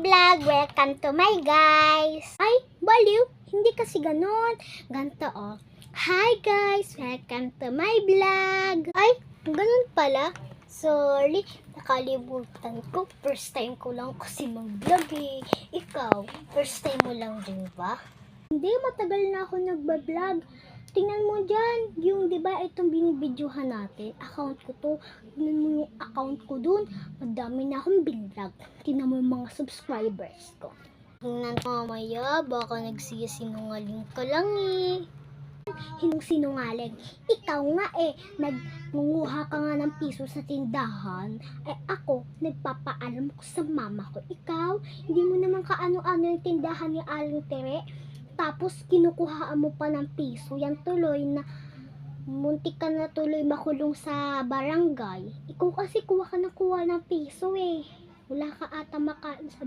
vlog! Welcome to my guys! Ay, baliw! Hindi kasi ganun. Ganto oh. Hi guys! Welcome to my vlog! Ay, ganun pala. Sorry, nakalimutan ko. First time ko lang kasi mag-vlog eh. Ikaw, first time mo lang din ba? Hindi, matagal na ako nagbablog. Tingnan mo dyan, yung di ba itong binibidyohan natin, account ko to. Tingnan mo yung account ko dun, madami na akong binlog. Tingnan mo yung mga subscribers ko. Tingnan mo mamaya, baka nagsisinungaling ka lang eh. Hindi sinungaling. Ikaw nga eh, nagmunguha ka nga ng piso sa tindahan. Eh ako, nagpapaalam ko sa mama ko. Ikaw, hindi mo naman kaano-ano yung tindahan ni Aling Tere. Tapos kinukuhaan mo pa ng piso. Yan tuloy na muntik ka na tuloy makulong sa barangay. Ikaw kasi kuha ka ng piso eh. Wala ka ata makain sa